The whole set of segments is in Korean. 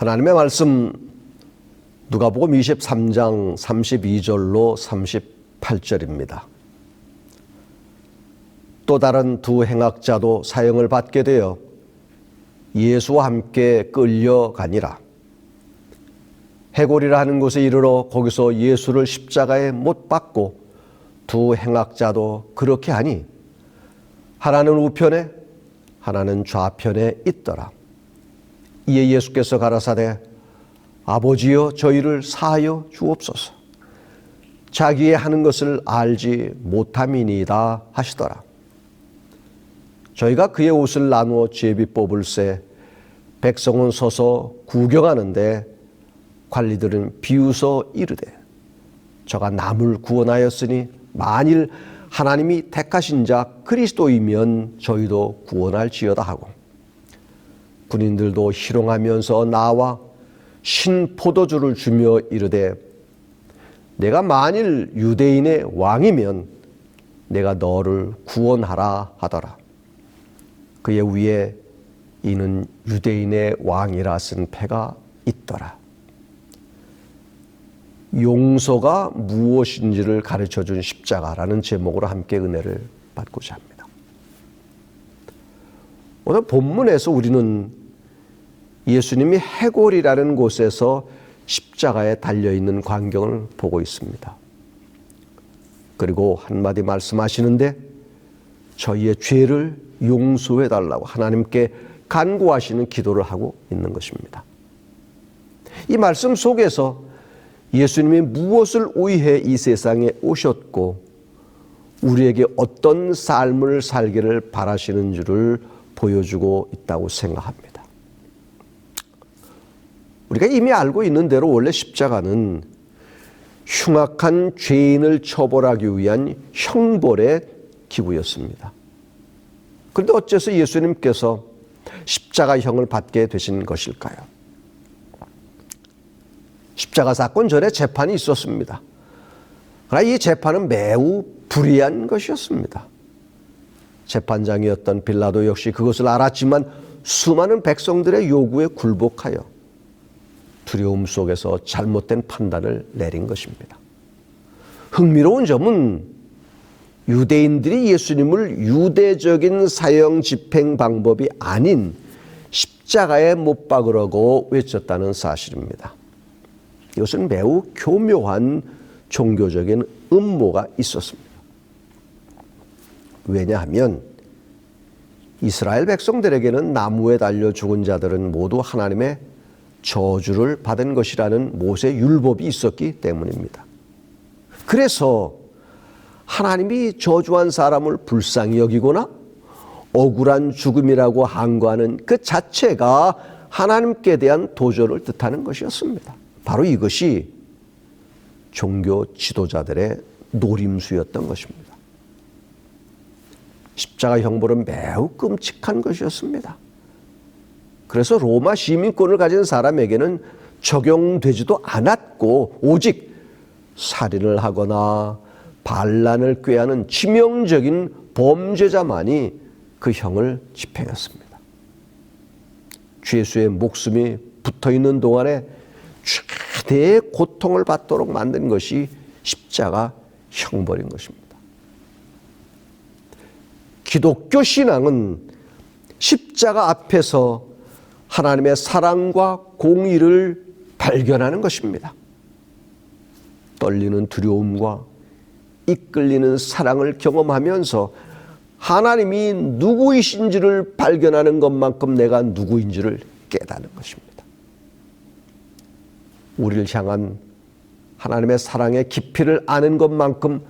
하나님의 말씀 누가복음 23장 32절로 38절입니다. 또 다른 두 행악자도 사형을 받게 되어 예수와 함께 끌려가니라. 해골이라 하는 곳에 이르러 거기서 예수를 십자가에 못 박고 두 행악자도 그렇게 하니 하나는 우편에 하나는 좌편에 있더라. 이에 예수께서 가라사대 아버지여 저희를 사하여 주옵소서. 자기의 하는 것을 알지 못함이니이다 하시더라. 저희가 그의 옷을 나누어 제비 뽑을새 백성은 서서 구경하는데 관리들은 비웃어 이르되 저가 남을 구원하였으니 만일 하나님이 택하신 자 그리스도이면 저희도 구원할지어다 하고 군인들도 희롱하면서 나와 신 포도주를 주며 이르되 내가 만일 유대인의 왕이면 내가 너를 구원하라 하더라. 그의 위에 이는 유대인의 왕이라 쓴 패가 있더라. 용서가 무엇인지를 가르쳐준 십자가라는 제목으로 함께 은혜를 받고자 합니다. 오늘 본문에서 우리는 예수님이 해골이라는 곳에서 십자가에 달려있는 광경을 보고 있습니다. 그리고 한마디 말씀하시는데 저희의 죄를 용서해 달라고 하나님께 간구하시는 기도를 하고 있는 것입니다. 이 말씀 속에서 예수님이 무엇을 위해 이 세상에 오셨고 우리에게 어떤 삶을 살기를 바라시는 줄을 보여주고 있다고 생각합니다. 우리가 이미 알고 있는 대로 원래 십자가는 흉악한 죄인을 처벌하기 위한 형벌의 기구였습니다. 그런데 어째서 예수님께서 십자가형을 받게 되신 것일까요? 십자가 사건 전에 재판이 있었습니다. 그러나 이 재판은 매우 불의한 것이었습니다. 재판장이었던 빌라도 역시 그것을 알았지만 수많은 백성들의 요구에 굴복하여 두려움 속에서 잘못된 판단을 내린 것입니다. 흥미로운 점은 유대인들이 예수님을 유대적인 사형 집행 방법이 아닌 십자가에 못 박으라고 외쳤다는 사실입니다. 이것은 매우 교묘한 종교적인 음모가 있었습니다. 왜냐하면 이스라엘 백성들에게는 나무에 달려 죽은 자들은 모두 하나님의 저주를 받은 것이라는 모세 율법이 있었기 때문입니다. 그래서 하나님이 저주한 사람을 불쌍히 여기거나 억울한 죽음이라고 항거하는 그 자체가 하나님께 대한 도전을 뜻하는 것이었습니다. 바로 이것이 종교 지도자들의 노림수였던 것입니다. 십자가 형벌은 매우 끔찍한 것이었습니다. 그래서 로마 시민권을 가진 사람에게는 적용되지도 않았고 오직 살인을 하거나 반란을 꾀하는 치명적인 범죄자만이 그 형을 집행했습니다. 죄수의 목숨이 붙어있는 동안에 최대의 고통을 받도록 만든 것이 십자가 형벌인 것입니다. 기독교 신앙은 십자가 앞에서 하나님의 사랑과 공의를 발견하는 것입니다. 떨리는 두려움과 이끌리는 사랑을 경험하면서 하나님이 누구이신지를 발견하는 것만큼 내가 누구인지를 깨닫는 것입니다. 우리를 향한 하나님의 사랑의 깊이를 아는 것만큼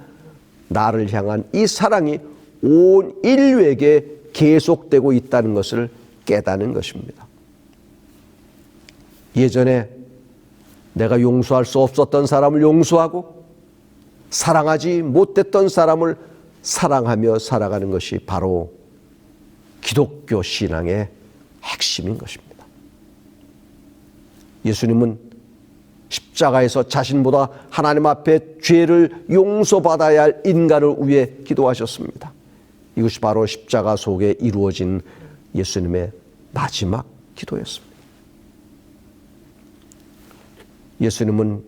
나를 향한 이 사랑이 온 인류에게 계속되고 있다는 것을 깨닫는 것입니다. 예전에 내가 용서할 수 없었던 사람을 용서하고 사랑하지 못했던 사람을 사랑하며 살아가는 것이 바로 기독교 신앙의 핵심인 것입니다. 예수님은 십자가에서 자신보다 하나님 앞에 죄를 용서받아야 할 인간을 위해 기도하셨습니다. 이것이 바로 십자가 속에 이루어진 예수님의 마지막 기도였습니다. 예수님은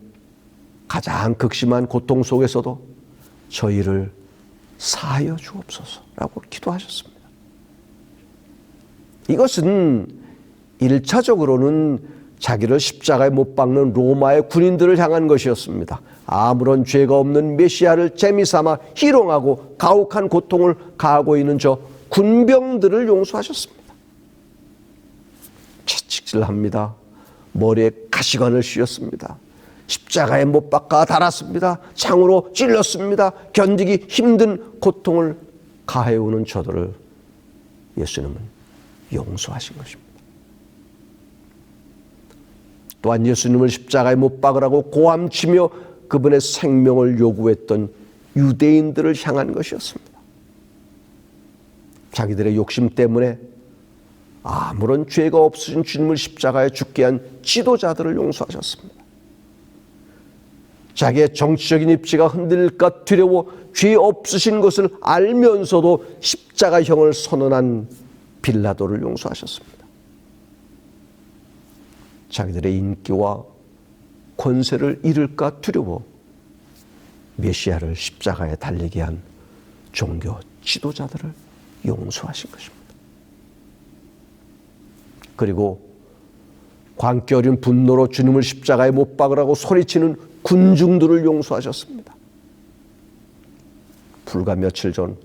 가장 극심한 고통 속에서도 저희를 사하여 주옵소서라고 기도하셨습니다. 이것은 1차적으로는 자기를 십자가에 못 박는 로마의 군인들을 향한 것이었습니다. 아무런 죄가 없는 메시아를 재미삼아 희롱하고 가혹한 고통을 가하고 있는 저 군병들을 용서하셨습니다. 채찍질합니다. 머리에 가시관을 씌웠습니다. 십자가에 못 박아 달았습니다. 창으로 찔렀습니다. 견디기 힘든 고통을 가해오는 저들을 예수님은 용서하신 것입니다. 또한 예수님을 십자가에 못 박으라고 고함치며 그분의 생명을 요구했던 유대인들을 향한 것이었습니다. 자기들의 욕심 때문에 아무런 죄가 없으신 주님을 십자가에 죽게 한 지도자들을 용서하셨습니다. 자기의 정치적인 입지가 흔들릴까 두려워 죄 없으신 것을 알면서도 십자가형을 선언한 빌라도를 용서하셨습니다. 자기들의 인기와 권세를 잃을까 두려워 메시아를 십자가에 달리게 한 종교 지도자들을 용서하신 것입니다. 그리고 광기 어린 분노로 주님을 십자가에 못 박으라고 소리치는 군중들을 용서하셨습니다. 불과 며칠 전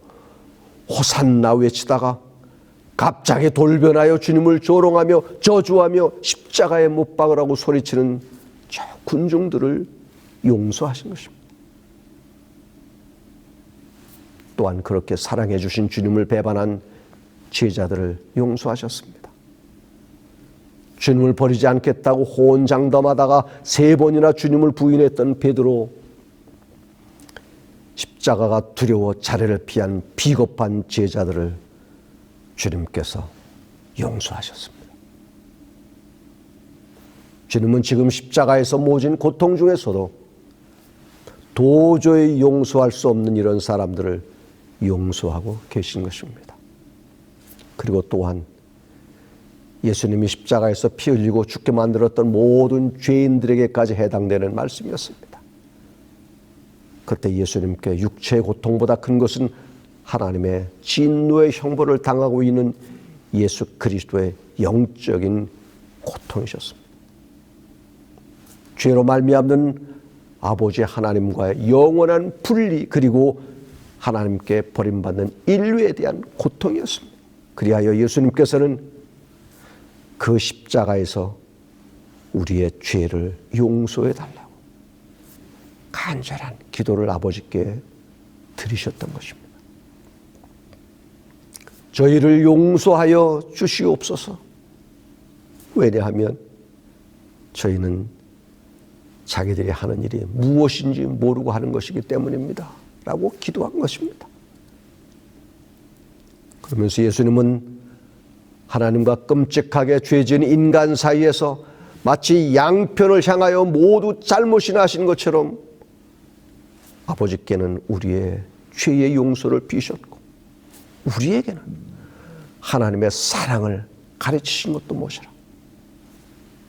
호산나 외치다가 갑자기 돌변하여 주님을 조롱하며 저주하며 십자가에 못 박으라고 소리치는 저 군중들을 용서하신 것입니다. 또한 그렇게 사랑해 주신 주님을 배반한 제자들을 용서하셨습니다. 주님을 버리지 않겠다고 호언장담하다가 3번이나 주님을 부인했던 베드로, 십자가가 두려워 자리를 피한 비겁한 제자들을 주님께서 용서하셨습니다. 주님은 지금 십자가에서 모진 고통 중에서도 도저히 용서할 수 없는 이런 사람들을 용서하고 계신 것입니다. 그리고 또한 예수님이 십자가에서 피 흘리고 죽게 만들었던 모든 죄인들에게까지 해당되는 말씀이었습니다. 그때 예수님께 육체의 고통보다 큰 것은 하나님의 진노의 형벌을 당하고 있는 예수 그리스도의 영적인 고통이셨습니다. 죄로 말미암는 아버지 하나님과의 영원한 분리, 그리고 하나님께 버림받는 인류에 대한 고통이었습니다. 그리하여 예수님께서는 그 십자가에서 우리의 죄를 용서해 달라고 간절한 기도를 아버지께 드리셨던 것입니다. 저희를 용서하여 주시옵소서. 왜냐하면 저희는 자기들이 하는 일이 무엇인지 모르고 하는 것이기 때문입니다 라고 기도한 것입니다. 그러면서 예수님은 하나님과 끔찍하게 죄지은 인간 사이에서 마치 양편을 향하여 모두 잘못이나 하신 것처럼 아버지께는 우리의 죄의 용서를 비우셨고 우리에게는 하나님의 사랑을 가르치신 것도 모자라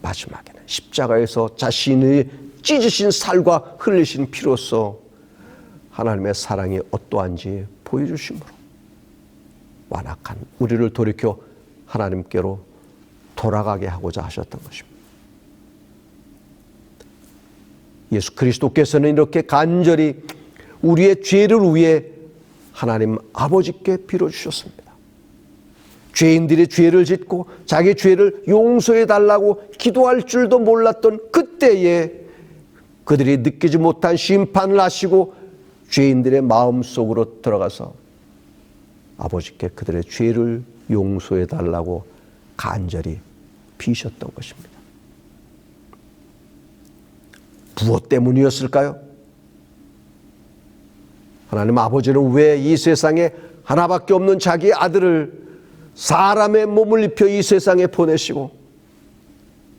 마지막에는 십자가에서 자신의 찢으신 살과 흘리신 피로써 하나님의 사랑이 어떠한지 보여주심으로 완악한 우리를 돌이켜 하나님께로 돌아가게 하고자 하셨던 것입니다. 예수 그리스도께서는 이렇게 간절히 우리의 죄를 위해 하나님 아버지께 빌어주셨습니다. 죄인들이 죄를 짓고 자기 죄를 용서해 달라고 기도할 줄도 몰랐던 그때에 그들이 느끼지 못한 심판을 하시고 죄인들의 마음속으로 들어가서 아버지께 그들의 죄를 용서해 달라고 간절히 비셨던 것입니다. 무엇 때문이었을까요? 하나님 아버지는 왜 이 세상에 하나밖에 없는 자기 아들을 사람의 몸을 입혀 이 세상에 보내시고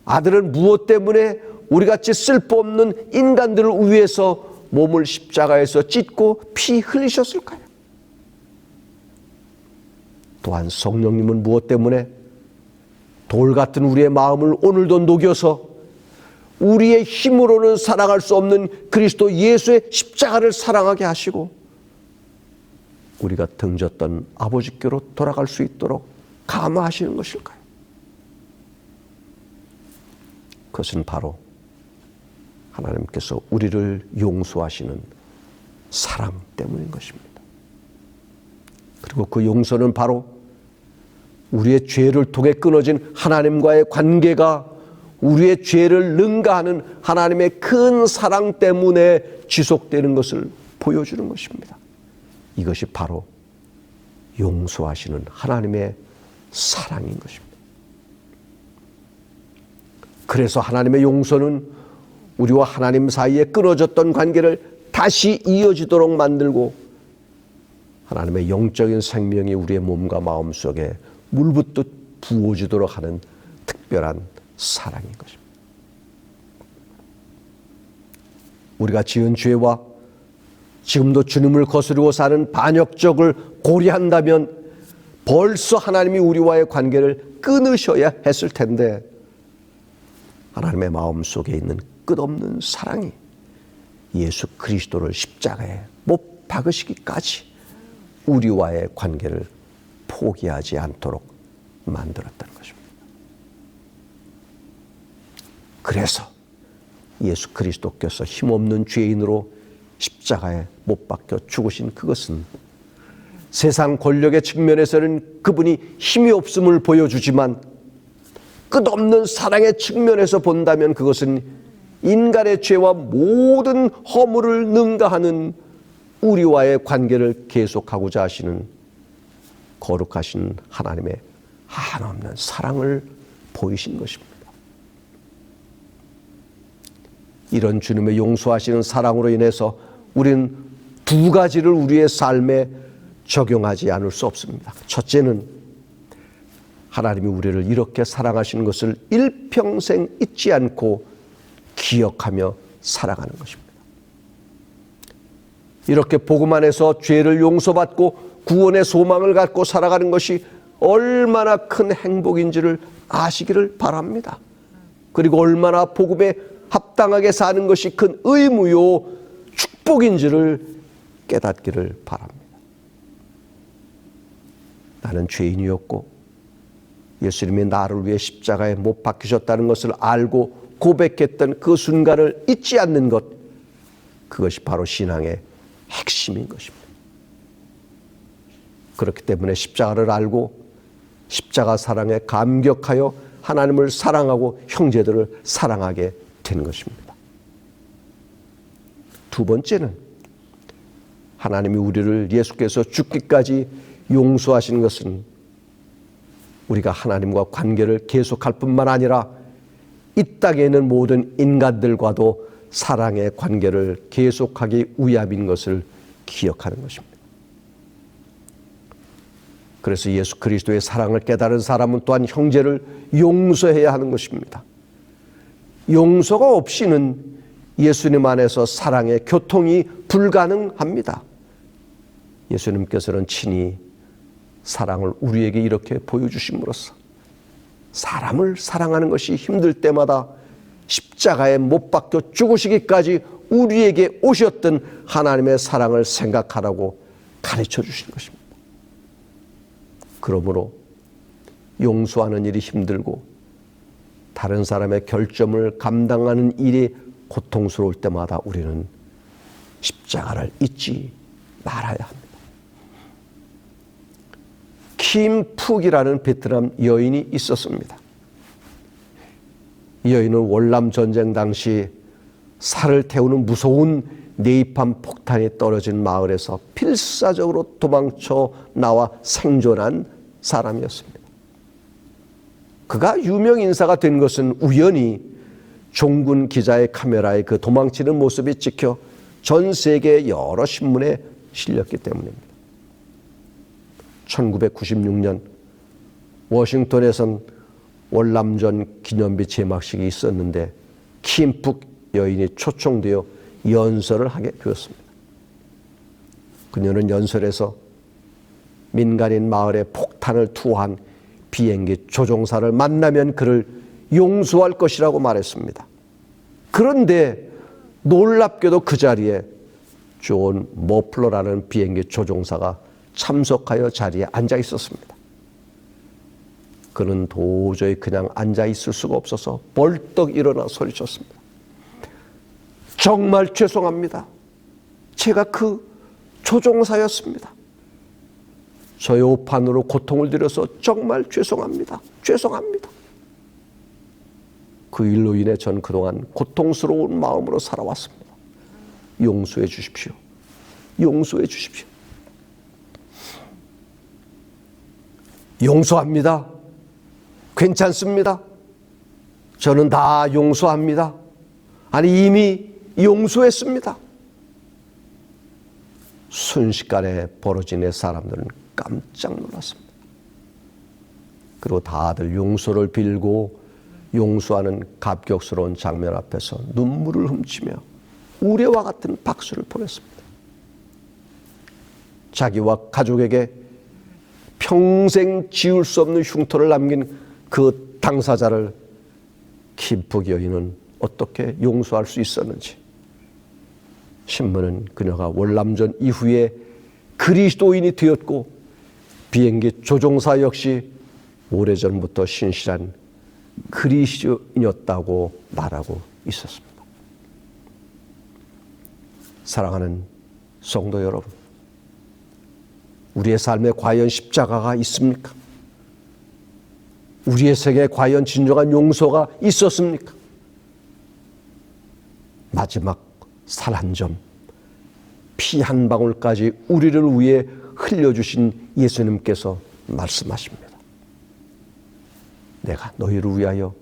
아들은 무엇 때문에 우리같이 쓸모없는 인간들을 위해서 몸을 십자가에서 찢고 피 흘리셨을까요? 또한 성령님은 무엇 때문에 돌 같은 우리의 마음을 오늘도 녹여서 우리의 힘으로는 사랑할 수 없는 그리스도 예수의 십자가를 사랑하게 하시고 우리가 등졌던 아버지께로 돌아갈 수 있도록 감화하시는 것일까요? 그것은 바로 하나님께서 우리를 용서하시는 사랑 때문인 것입니다. 그리고 그 용서는 바로 우리의 죄를 통해 끊어진 하나님과의 관계가 우리의 죄를 능가하는 하나님의 큰 사랑 때문에 지속되는 것을 보여주는 것입니다. 이것이 바로 용서하시는 하나님의 사랑인 것입니다. 그래서 하나님의 용서는 우리와 하나님 사이에 끊어졌던 관계를 다시 이어지도록 만들고 하나님의 영적인 생명이 우리의 몸과 마음 속에 물붓듯 부어지도록 하는 특별한 사랑인 것입니다. 우리가 지은 죄와 지금도 주님을 거스르고 사는 반역적을 고려한다면 벌써 하나님이 우리와의 관계를 끊으셔야 했을 텐데 하나님의 마음 속에 있는 끝없는 사랑이 예수 그리스도를 십자가에 못 박으시기까지 우리와의 관계를 포기하지 않도록 만들었다는 것입니다. 그래서 예수 그리스도께서 힘없는 죄인으로 십자가에 못 박혀 죽으신 그것은 세상 권력의 측면에서는 그분이 힘이 없음을 보여주지만 끝없는 사랑의 측면에서 본다면 그것은 인간의 죄와 모든 허물을 능가하는 우리와의 관계를 계속하고자 하시는 거룩하신 하나님의 한없는 사랑을 보이신 것입니다. 이런 주님의 용서하시는 사랑으로 인해서 우리는 두 가지를 우리의 삶에 적용하지 않을 수 없습니다. 첫째는 하나님이 우리를 이렇게 사랑하시는 것을 일평생 잊지 않고 기억하며 살아가는 것입니다. 이렇게 복음 안에서 죄를 용서받고 구원의 소망을 갖고 살아가는 것이 얼마나 큰 행복인지를 아시기를 바랍니다. 그리고 얼마나 복음에 합당하게 사는 것이 큰 의무요 축복인지를 깨닫기를 바랍니다. 나는 죄인이었고 예수님이 나를 위해 십자가에 못 박히셨다는 것을 알고 고백했던 그 순간을 잊지 않는 것, 그것이 바로 신앙의 핵심인 것입니다. 그렇기 때문에 십자가를 알고 십자가 사랑에 감격하여 하나님을 사랑하고 형제들을 사랑하게 되는 것입니다. 두 번째는 하나님이 우리를 예수께서 죽기까지 용서하시는 것은 우리가 하나님과 관계를 계속할 뿐만 아니라 이 땅에 있는 모든 인간들과도 사랑의 관계를 계속하기 위함인 것을 기억하는 것입니다. 그래서 예수 그리스도의 사랑을 깨달은 사람은 또한 형제를 용서해야 하는 것입니다. 용서가 없이는 예수님 안에서 사랑의 교통이 불가능합니다. 예수님께서는 친히 사랑을 우리에게 이렇게 보여주심으로써 사람을 사랑하는 것이 힘들 때마다 십자가에 못 박혀 죽으시기까지 우리에게 오셨던 하나님의 사랑을 생각하라고 가르쳐 주신 것입니다. 그러므로 용서하는 일이 힘들고 다른 사람의 결점을 감당하는 일이 고통스러울 때마다 우리는 십자가를 잊지 말아야 합니다. 킴푹이라는 베트남 여인이 있었습니다. 이 여인은 월남 전쟁 당시 살을 태우는 무서운 네이팜 폭탄이 떨어진 마을에서 필사적으로 도망쳐 나와 생존한 사람이었습니다. 그가 유명 인사가 된 것은 우연히 종군 기자의 카메라에 그 도망치는 모습이 찍혀 전 세계 여러 신문에 실렸기 때문입니다. 1996년 워싱턴에선 월남전 기념비 제막식이 있었는데 킴푹 여인이 초청되어 연설을 하게 되었습니다. 그녀는 연설에서 민간인 마을에 폭탄을 투하한 비행기 조종사를 만나면 그를 용서할 것이라고 말했습니다. 그런데 놀랍게도 그 자리에 존 머플러라는 비행기 조종사가 참석하여 자리에 앉아 있었습니다. 그는 도저히 그냥 앉아 있을 수가 없어서 벌떡 일어나 소리쳤습니다. 정말 죄송합니다. 제가 그 조종사였습니다. 저의 오판으로 고통을 드려서 정말 죄송합니다. 죄송합니다. 그 일로 인해 전 그동안 고통스러운 마음으로 살아왔습니다. 용서해 주십시오. 용서해 주십시오. 용서합니다. 괜찮습니다. 저는 다 용서합니다. 아니, 이미 용서했습니다. 순식간에 벌어진 애 사람들은 깜짝 놀랐습니다. 그리고 다들 용서를 빌고 용서하는 감격스러운 장면 앞에서 눈물을 훔치며 우레와 같은 박수를 보냈습니다. 자기와 가족에게 평생 지울 수 없는 흉터를 남긴 그 당사자를 김프기 여인은 어떻게 용서할 수 있었는지, 신문은 그녀가 월남전 이후에 그리스도인이 되었고 비행기 조종사 역시 오래전부터 신실한 그리스도인이었다고 말하고 있었습니다. 사랑하는 성도 여러분, 우리의 삶에 과연 십자가가 있습니까? 우리의 생에 과연 진정한 용서가 있었습니까? 마지막 살 한 점, 피 한 방울까지 우리를 위해 흘려주신 예수님께서 말씀하십니다. 내가 너희를 위하여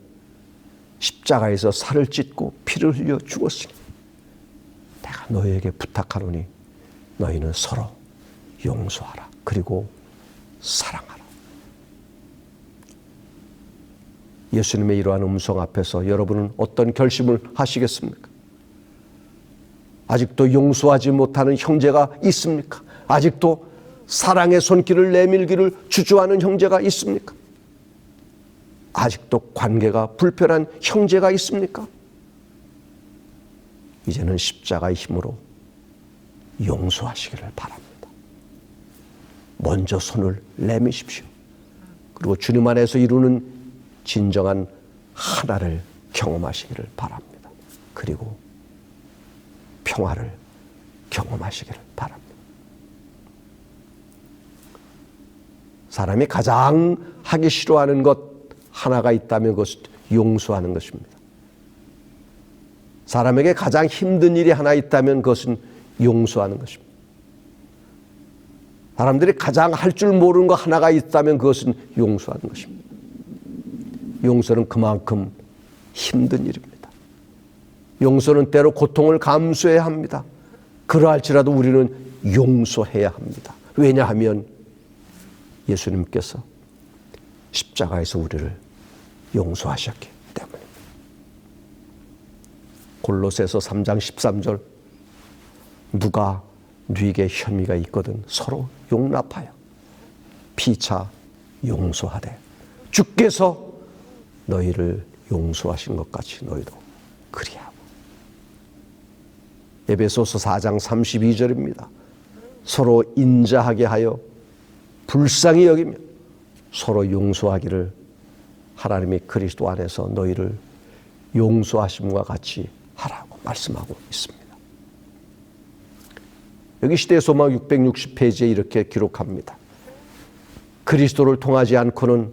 십자가에서 살을 찢고 피를 흘려 죽었으니 내가 너희에게 부탁하노니 너희는 서로 용서하라. 그리고 사랑하라. 예수님의 이러한 음성 앞에서 여러분은 어떤 결심을 하시겠습니까? 아직도 용서하지 못하는 형제가 있습니까? 아직도 사랑의 손길을 내밀기를 주저하는 형제가 있습니까? 아직도 관계가 불편한 형제가 있습니까? 이제는 십자가의 힘으로 용서하시기를 바랍니다. 먼저 손을 내미십시오. 그리고 주님 안에서 이루는 진정한 하나를 경험하시기를 바랍니다. 그리고 평화를 경험하시기를 바랍니다. 사람이 가장 하기 싫어하는 것 하나가 있다면 그것은 용서하는 것입니다. 사람에게 가장 힘든 일이 하나 있다면 그것은 용서하는 것입니다. 사람들이 가장 할 줄 모르는 것 하나가 있다면 그것은 용서하는 것입니다. 용서는 그만큼 힘든 일입니다. 용서는 때로 고통을 감수해야 합니다. 그러할지라도 우리는 용서해야 합니다. 왜냐하면 예수님께서 십자가에서 우리를 용서하셨기 때문입니다. 골로새서 3장 13절, 누가 네게 혐의가 있거든 서로 용납하여 피차 용서하되 주께서 너희를 용서하신 것 같이 너희도 그리하고. 에베소서 4장 32절입니다. 서로 인자하게 하여 불쌍히 여기며 서로 용서하기를 하나님이 그리스도 안에서 너희를 용서하심과 같이 하라고 말씀하고 있습니다. 여기 시대의 소망 660페이지에 이렇게 기록합니다. 그리스도를 통하지 않고는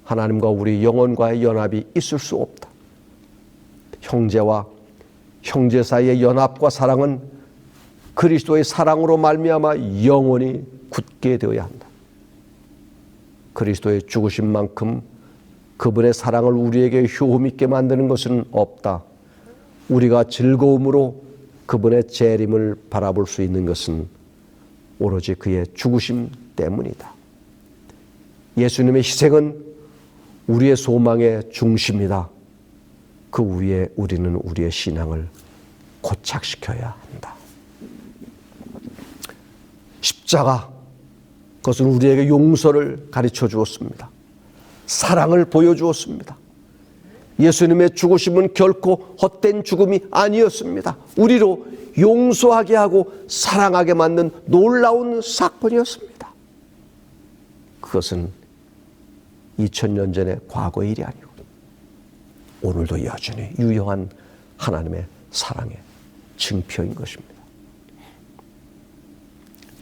하나님과 우리 영혼과의 연합이 있을 수 없다. 형제와 형제 사이의 연합과 사랑은 그리스도의 사랑으로 말미암아 영원히 굳게 되어야 한다. 그리스도의 죽으심만큼 그분의 사랑을 우리에게 효험 있게 만드는 것은 없다. 우리가 즐거움으로 그분의 재림을 바라볼 수 있는 것은 오로지 그의 죽으심 때문이다. 예수님의 희생은 우리의 소망의 중심이다. 그 위에 우리는 우리의 신앙을 고착시켜야 한다. 십자가, 그것은 우리에게 용서를 가르쳐 주었습니다. 사랑을 보여주었습니다. 예수님의 죽으심은 결코 헛된 죽음이 아니었습니다. 우리로 용서하게 하고 사랑하게 만든 놀라운 사건이었습니다. 그것은 2000년 전의 과거의 일이 아니고 오늘도 여전히 유효한 하나님의 사랑의 증표인 것입니다.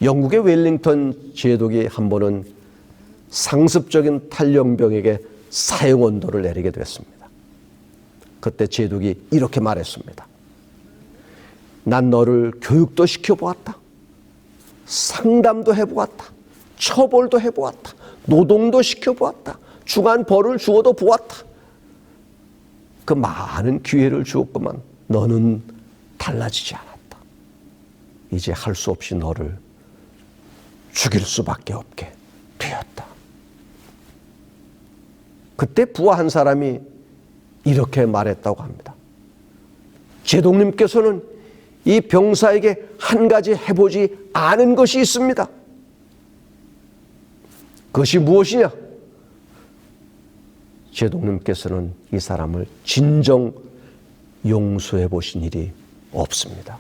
영국의 웰링턴 제독이 한 번은 상습적인 탈영병에게 사형언도를 내리게 됐습니다. 그때 제독이 이렇게 말했습니다. 난 너를 교육도 시켜보았다. 상담도 해보았다. 처벌도 해보았다. 노동도 시켜보았다. 중한 벌을 주어도 보았다. 그 많은 기회를 주었구만. 너는 달라지지 않았다. 이제 할 수 없이 너를 죽일 수밖에 없게 되었다. 그때 부하 한 사람이 이렇게 말했다고 합니다. 제독님께서는 이 병사에게 한 가지 해보지 않은 것이 있습니다. 그것이 무엇이냐? 제독님께서는 이 사람을 진정 용서해 보신 일이 없습니다.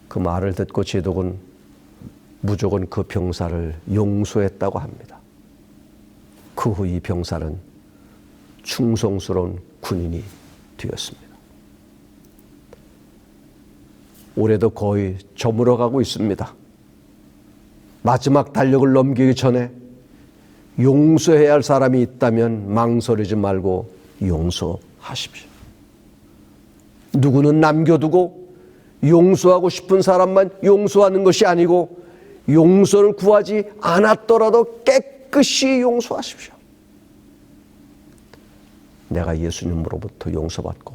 그 말을 듣고 제독은 무조건 그 병사를 용서했다고 합니다. 그 후 이 병사는 충성스러운 군인이 되었습니다. 올해도 거의 저물어가고 있습니다. 마지막 달력을 넘기기 전에 용서해야 할 사람이 있다면 망설이지 말고 용서하십시오. 누구는 남겨두고 용서하고 싶은 사람만 용서하는 것이 아니고 용서를 구하지 않았더라도 깨끗이 용서하십시오. 내가 예수님으로부터 용서받고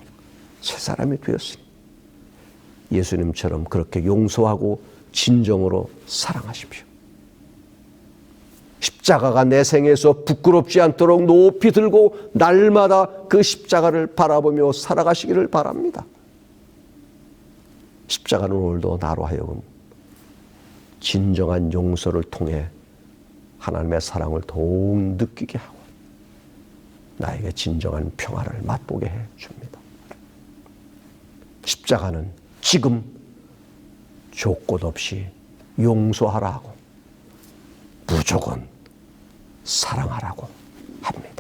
새 사람이 되었으니 예수님처럼 그렇게 용서하고 진정으로 사랑하십시오. 십자가가 내 생에서 부끄럽지 않도록 높이 들고 날마다 그 십자가를 바라보며 살아가시기를 바랍니다. 십자가는 오늘도 나로 하여금 진정한 용서를 통해 하나님의 사랑을 더욱 느끼게 하고 나에게 진정한 평화를 맛보게 해 줍니다. 십자가는 지금 조건 없이 용서하라고 무조건 사랑하라고 합니다.